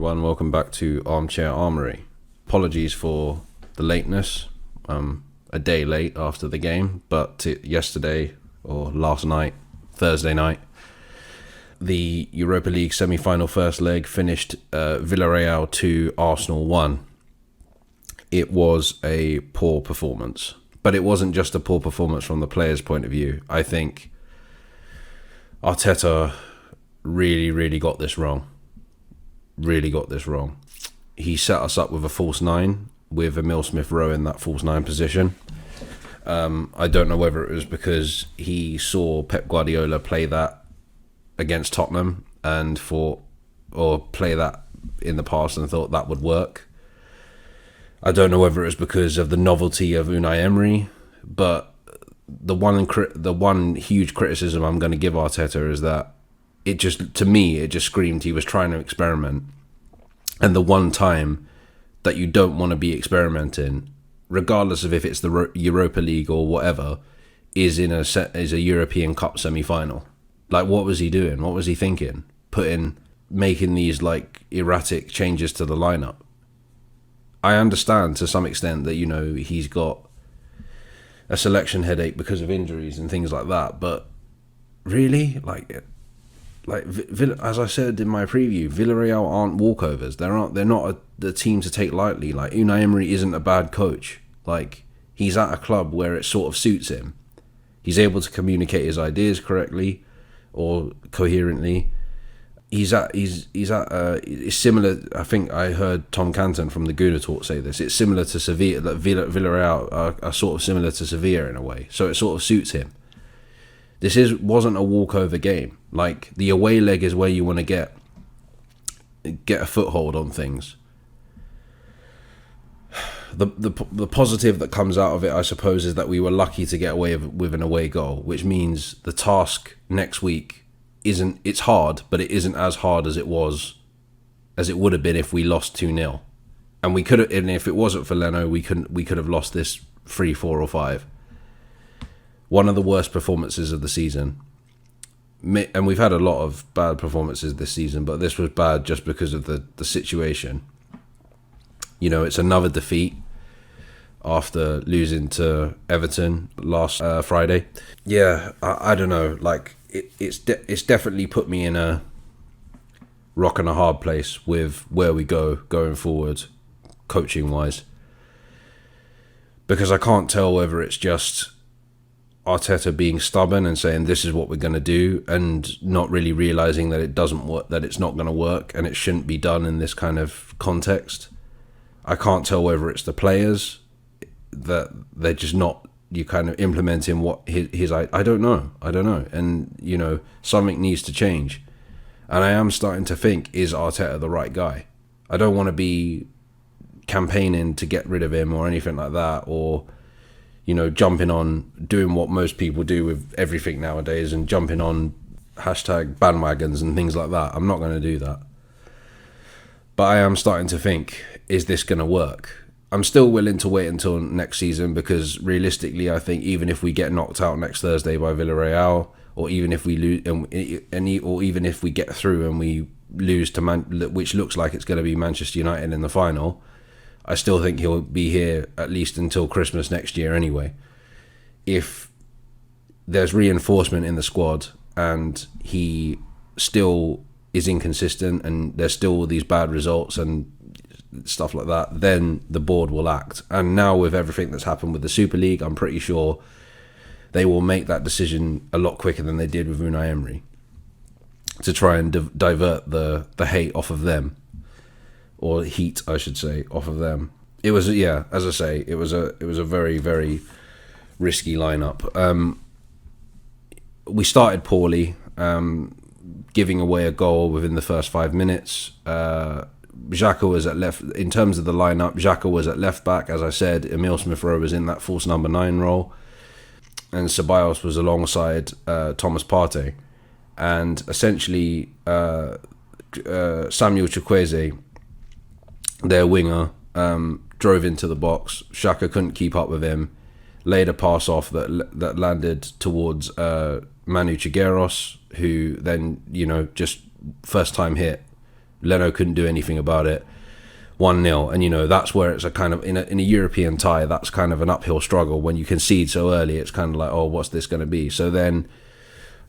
everyone. Welcome back to Armchair Armory. Apologies for the lateness. A day late after the game, but yesterday or last night, Thursday night, the Europa League semi-final first leg finished Villareal 2, Arsenal 1. It was a poor performance, but it wasn't just a poor performance from the players' point of view. I think Arteta really got this wrong. He set us up with a false nine with Emile Smith-Rowe in that false nine position. I don't know whether it was because he saw Pep Guardiola play that against Tottenham or play that in the past and thought that would work. I don't know whether it was because of the novelty of Unai Emery, but the one huge criticism I'm going to give Arteta is that it just screamed he was trying to experiment. And the one time that you don't want to be experimenting, regardless of if it's the Europa League or whatever, is a European Cup semi-final. Like, what was he doing? What was he thinking? Making these like erratic changes to the lineup. I understand to some extent that, he's got a selection headache because of injuries and things like that, but really, as I said in my preview, Villareal aren't walkovers. They're not the team to take lightly. Like, Unai Emery isn't a bad coach. Like, he's at a club where it sort of suits him. He's able to communicate his ideas correctly or coherently. It's similar. I think I heard Tom Canton from the Guna Talk say this. It's similar to Sevilla. That Villareal are sort of similar to Sevilla in a way. So it sort of suits him. Wasn't a walkover game. Like, the away leg is where you want to get a foothold on things. The positive that comes out of it, I suppose, is that we were lucky to get away with an away goal, which means the task next week it's hard, but it isn't as hard as it would have been if we lost 2-0. And if it wasn't for Leno, we could have lost this 3-4 or 5. One of the worst performances of the season. And we've had a lot of bad performances this season, but this was bad just because of the situation. It's another defeat after losing to Everton last Friday. Yeah, I don't know. Like, it's definitely put me in a rock and a hard place with where we going forward, coaching-wise. Because I can't tell whether it's just Arteta being stubborn and saying this is what we're going to do and not really realising that it doesn't work, that it's not going to work and it shouldn't be done in this kind of context. I can't tell whether it's the players that they're just not kind of implementing what his I don't know. And something needs to change, and I am starting to think, is Arteta the right guy? I don't want to be campaigning to get rid of him or anything like that, or jumping on doing what most people do with everything nowadays and jumping on hashtag bandwagons and things like that. I'm not going to do that. But I am starting to think, is this going to work? I'm still willing to wait until next season, because realistically, I think even if we get knocked out next Thursday by Villareal, or even if we lose, or even if we get through and we lose to which looks like it's going to be Manchester United in the final, I still think he'll be here at least until Christmas next year anyway. If there's reinforcement in the squad and he still is inconsistent and there's still all these bad results and stuff like that, then the board will act. And now with everything that's happened with the Super League, I'm pretty sure they will make that decision a lot quicker than they did with Unai Emery, to try and divert the hate off of them, or heat, I should say, off of them. It was, as I say, it was a very, very risky lineup. We started poorly, giving away a goal within the first 5 minutes. Xhaka was at left. In terms of the lineup, Xhaka was at left back, as I said. Emile Smith-Rowe was in that false number 9 role, and Ceballos was alongside Thomas Partey. And essentially, Samuel Chukwueze, their winger, drove into the box. Xhaka couldn't keep up with him. Laid a pass off that landed towards Manu Chigueiros, who then, just first time hit, Leno couldn't do anything about it. 1-0, and that's where it's a kind of in a European tie, that's kind of an uphill struggle. When you concede so early, it's kind of like, oh, what's this going to be? So then,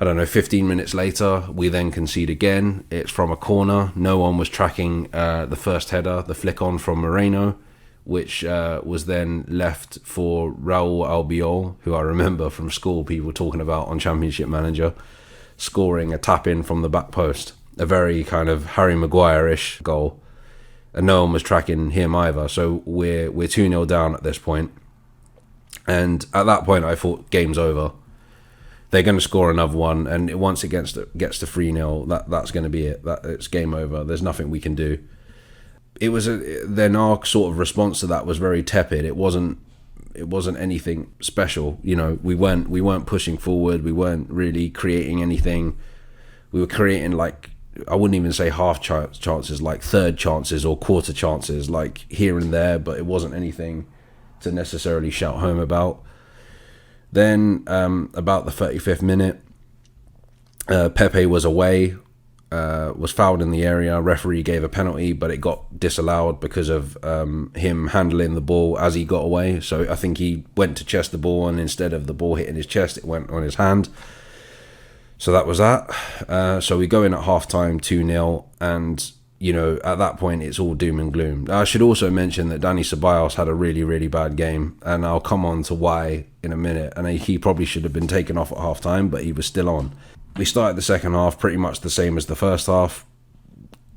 I don't know, 15 minutes later, we then concede again. It's from a corner. No one was tracking the first header, the flick on from Moreno, which was then left for Raul Albiol, who I remember from school people talking about on Championship Manager, scoring a tap in from the back post. A very kind of Harry Maguire-ish goal. And no one was tracking him either. So we're 2-0 down at this point. And at that point, I thought, game's over. They're going to score another one. And once it gets to 3-0, that's going to be it. It's game over. There's nothing we can do. Then our sort of response to that was very tepid. It wasn't anything special. We weren't pushing forward. We weren't really creating anything. We were creating, like, I wouldn't even say half chances, like third chances or quarter chances, like here and there, but it wasn't anything to necessarily shout home about. Then about the 35th minute, Pepe was away, was fouled in the area. Referee gave a penalty, but it got disallowed because of him handling the ball as he got away. So I think he went to chest the ball, and instead of the ball hitting his chest, it went on his hand. So that was that. So we go in at half-time 2-0, and, at that point, it's all doom and gloom. I should also mention that Dani Ceballos had a really, really bad game, and I'll come on to why in a minute. And he probably should have been taken off at half-time, but he was still on. We started the second half pretty much the same as the first half.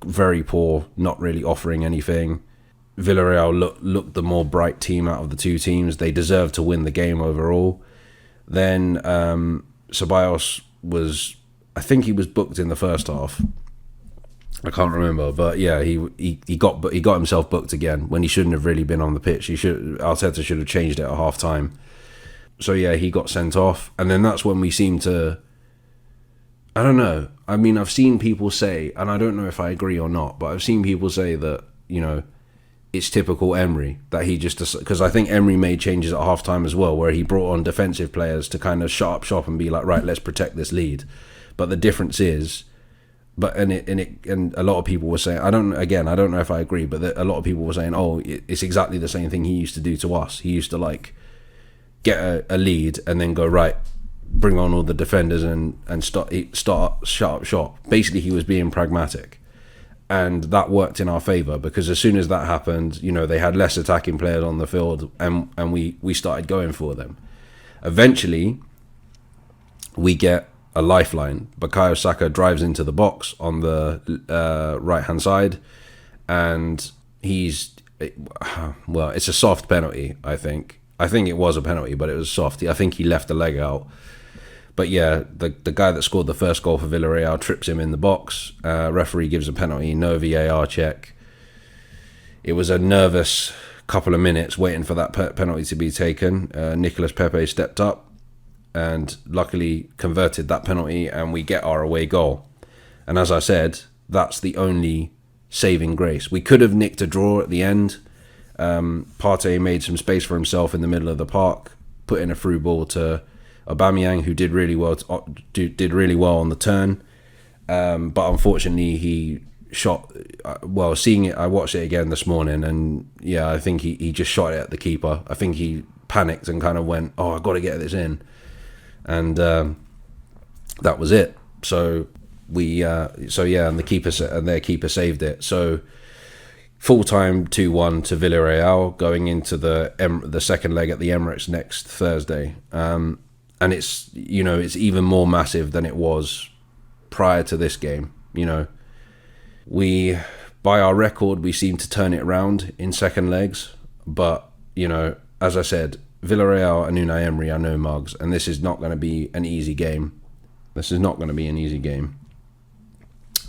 Very poor, not really offering anything. Villareal looked the more bright team out of the two teams. They deserved to win the game overall. Then Ceballos I think he was booked in the first half. I can't remember, but yeah, he got himself booked again when he shouldn't have really been on the pitch. Arteta should have changed it at half time. So yeah, he got sent off, and then that's when we seemed to. I don't know. I mean, I've seen people say, and I don't know if I agree or not, but I've seen people say that it's typical Emery, that he just, because I think Emery made changes at halftime as well, where he brought on defensive players to kind of shut up shop and be like, right, let's protect this lead. But the difference is, and a lot of people were saying, I don't know if I agree, but a lot of people were saying, oh, it's exactly the same thing he used to do to us. He used to like get a lead and then go, right, bring on all the defenders and start shut up shop. Basically, he was being pragmatic. And that worked in our favour, because as soon as that happened, they had less attacking players on the field, and we started going for them. Eventually, we get a lifeline. Bukayo Saka drives into the box on the right-hand side, and it's a soft penalty, I think. I think it was a penalty, but it was soft. I think he left the leg out. But yeah, the guy that scored the first goal for Villareal trips him in the box. Referee gives a penalty, no VAR check. It was a nervous couple of minutes waiting for that penalty to be taken. Nicolas Pepe stepped up and luckily converted that penalty, and we get our away goal. And as I said, that's the only saving grace. We could have nicked a draw at the end. Partey made some space for himself in the middle of the park, put in a through ball to Aubameyang, who did really well on the turn, but unfortunately he shot. Seeing it, I watched it again this morning, and yeah, I think he just shot it at the keeper. I think he panicked and kind of went, "Oh, I've got to get this in," and that was it. So and their keeper saved it. So full time 2-1 to Villareal, going into the second leg at the Emirates next Thursday. And it's even more massive than it was prior to this game. We, by our record, we seem to turn it around in second legs. But, as I said, Villareal and Unai Emery are no mugs, and this is not going to be an easy game. This is not going to be an easy game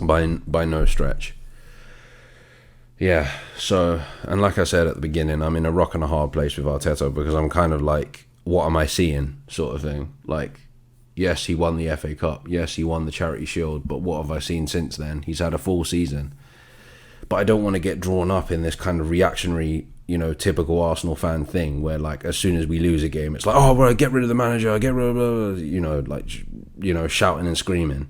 by no stretch. Yeah, so, and like I said at the beginning, I'm in a rock and a hard place with Arteta, because I'm kind of like, what am I seeing, sort of thing. Like, yes, he won the FA Cup. Yes, he won the Charity Shield. But what have I seen since then? He's had a full season. But I don't want to get drawn up in this kind of reactionary, typical Arsenal fan thing where, like, as soon as we lose a game, it's like, oh, well, get rid of the manager, get rid of, shouting and screaming.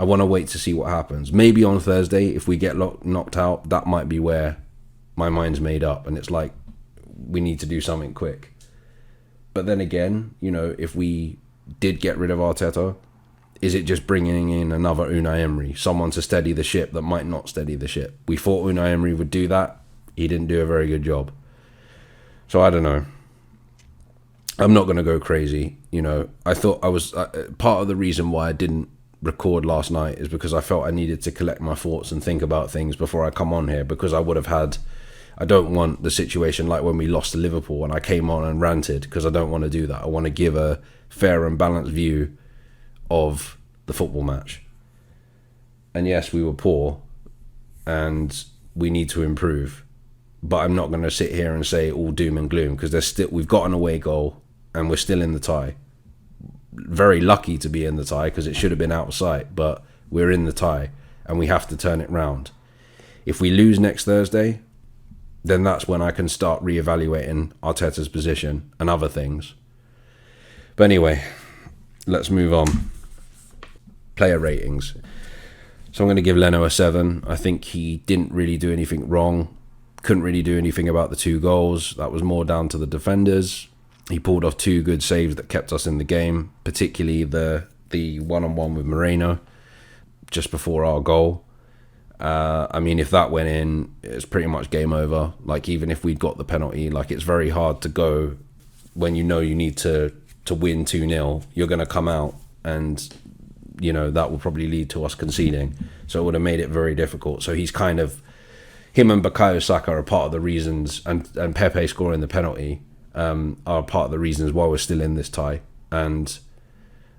I want to wait to see what happens. Maybe on Thursday, if we get knocked out, that might be where my mind's made up and it's like, we need to do something quick. But then again, you know, if we did get rid of Arteta, is it just bringing in another Unai Emery, someone to steady the ship that might not steady the ship? We thought Unai Emery would do that. He didn't do a very good job. So I don't know. I'm not going to go crazy. You know, I thought I was part of the reason why I didn't record last night is because I felt I needed to collect my thoughts and think about things before I come on here, because I would have had, I don't want the situation like when we lost to Liverpool and I came on and ranted, because I don't want to do that. I want to give a fair and balanced view of the football match. And yes, we were poor and we need to improve, but I'm not going to sit here and say all doom and gloom, because we've got an away goal and we're still in the tie. Very lucky to be in the tie, because it should have been out of sight, but we're in the tie and we have to turn it round. If we lose next Thursday, then that's when I can start reevaluating Arteta's position and other things. But anyway, let's move on. Player ratings. So I'm going to give Leno a 7. I think he didn't really do anything wrong. Couldn't really do anything about the 2 goals. That was more down to the defenders. He pulled off 2 good saves that kept us in the game, particularly the one-on-one with Moreno just before our goal. I mean, if that went in, it's pretty much game over. Like, even if we'd got the penalty, like, it's very hard to go when you know you need to win 2-0. You're going to come out and, you know, that will probably lead to us conceding. So it would have made it very difficult. So he's kind of, him and Bukayo Saka are part of the reasons, and Pepe scoring the penalty are part of the reasons why we're still in this tie. And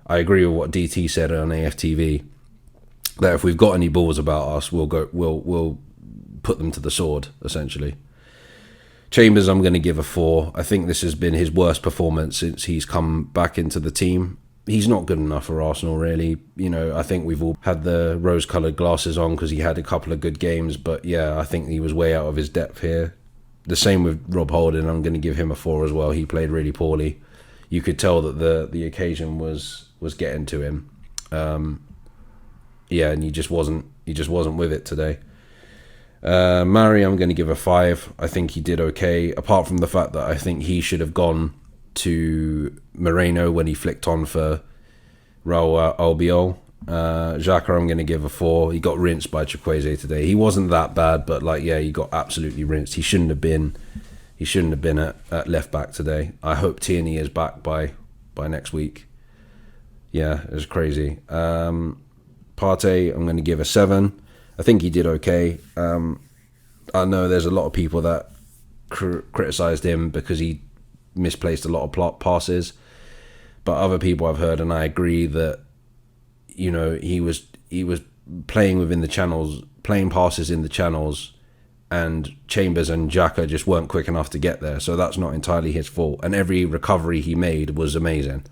I agree with what DT said on AFTV, that if we've got any balls about us, we'll put them to the sword, essentially. Chambers, I'm going to give a 4. I think this has been his worst performance since he's come back into the team. He's not good enough for Arsenal, really. You know, I think we've all had the rose-coloured glasses on because he had a couple of good games, but yeah, I think he was way out of his depth here. The same with Rob Holding. I'm going to give him a 4 as well. He played really poorly. You could tell that the occasion was getting to him. Yeah, and he just wasn't with it today. Mari, I'm going to give a 5. I think he did okay, apart from the fact that I think he should have gone to Moreno when he flicked on for Raul Albiol. Xhaka, I'm going to give a 4. He got rinsed by Chukwueze today. He wasn't that bad, but like, yeah, he got absolutely rinsed. He shouldn't have been at left back today. I hope Tierney is back by next week. Yeah, it was crazy. Partey, I'm going to give a 7. I think he did okay. I know there's a lot of people that criticised him because he misplaced a lot of passes, but other people I've heard, and I agree, that, you know, he was playing within the channels, playing passes in the channels, and Chambers and Xhaka just weren't quick enough to get there. So that's not entirely his fault. And every recovery he made was amazing.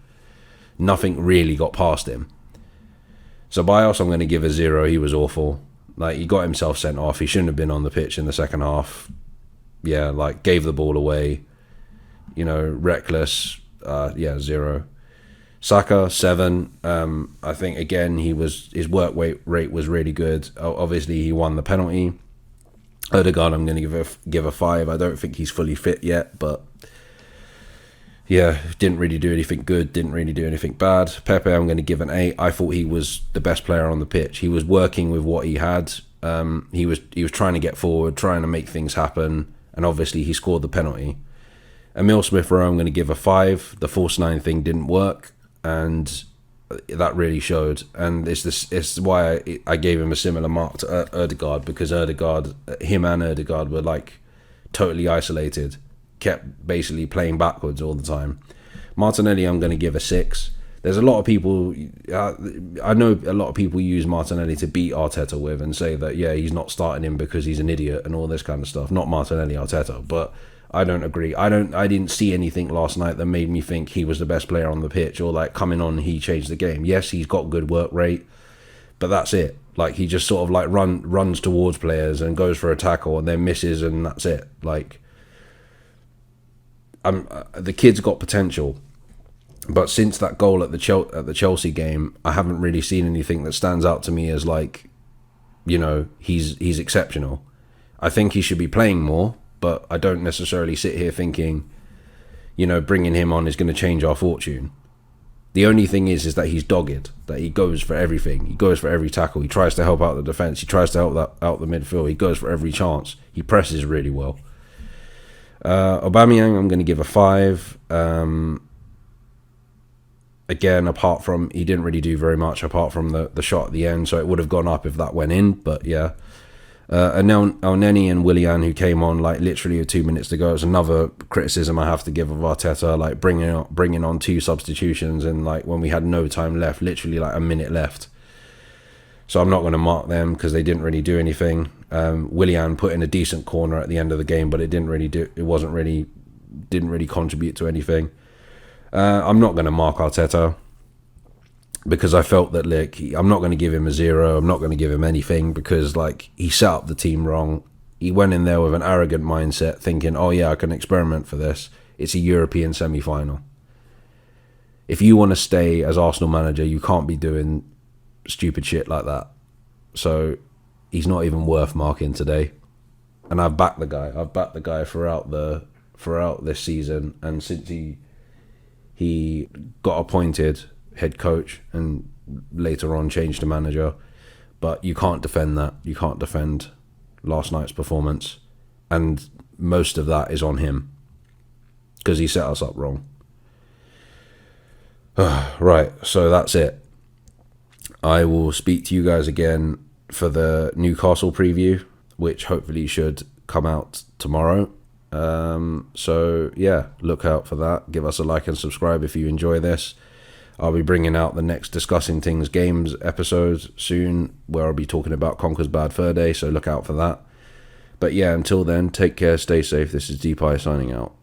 Nothing really got past him. So Bios, I'm going to give a 0. He was awful. Like, he got himself sent off. He shouldn't have been on the pitch in the second half. Yeah, like, gave the ball away. You know, reckless. 0. Saka, 7. I think, again, his work rate was really good. Obviously, he won the penalty. Odegaard, I'm going to give a 5. I don't think he's fully fit yet, but yeah, didn't really do anything good, didn't really do anything bad. Pepe, I'm going to give an 8. I thought he was the best player on the pitch. He was working with what he had. He was trying to get forward, trying to make things happen, and obviously he scored the penalty. Emil Smith-Rowe, I'm going to give a 5. The false 9 thing didn't work, and that really showed. And it's why I gave him a similar mark to Odegaard, because him and Odegaard were like totally isolated. Kept basically playing backwards all the time. Martinelli, I'm going to give a 6. There's a lot of people, I know a lot of people use Martinelli to beat Arteta with and say that, yeah, he's not starting him because he's an idiot and all this kind of stuff. Not Martinelli, Arteta, but I don't agree. I didn't see anything last night that made me think he was the best player on the pitch, or like coming on he changed the game. Yes, he's got good work rate, but that's it. Like, he just sort of like runs towards players and goes for a tackle and then misses, and that's it. Like, the kid's got potential, But since that goal at the Chelsea game, I haven't really seen anything that stands out to me as like, he's exceptional. I think he should be playing more, but I don't necessarily sit here thinking, bringing him on is going to change our fortune. The only thing is that he's dogged, that he goes for everything. He goes for every tackle. He tries to help out the defence. He tries to help out the midfield. He goes for every chance. He presses really well. Aubameyang, I'm going to give a 5. Again, apart from, he didn't really do very much apart from the shot at the end, so it would have gone up if that went in, but yeah. And now Elneny and Willian, who came on like literally with 2 minutes to go, it's another criticism I have to give of Arteta, like bringing on 2 substitutions and like when we had no time left, literally like a minute left. So I'm not going to mark them because they didn't really do anything. Willian put in a decent corner at the end of the game, but it didn't really contribute to anything. I'm not going to mark Arteta because I felt that I'm not going to give him a 0. I'm not going to give him anything because he set up the team wrong. He went in there with an arrogant mindset thinking, oh yeah, I can experiment for this. It's a European semi-final. If you want to stay as Arsenal manager, you can't be doing stupid shit like that. So he's not even worth marking today. And I've backed the guy. I've backed the guy throughout this season, and since he got appointed head coach and later on changed to manager. But you can't defend that. You can't defend last night's performance. And most of that is on him because he set us up wrong. Right, so that's it. I will speak to you guys again for the Newcastle preview, which hopefully should come out tomorrow. So yeah, look out for that. Give us a like and subscribe if you enjoy this. I'll be bringing out the next Discussing Things Games episode soon, where I'll be talking about Conker's Bad Fur Day, so look out for that. But yeah, until then, take care, stay safe. This is Deepai signing out.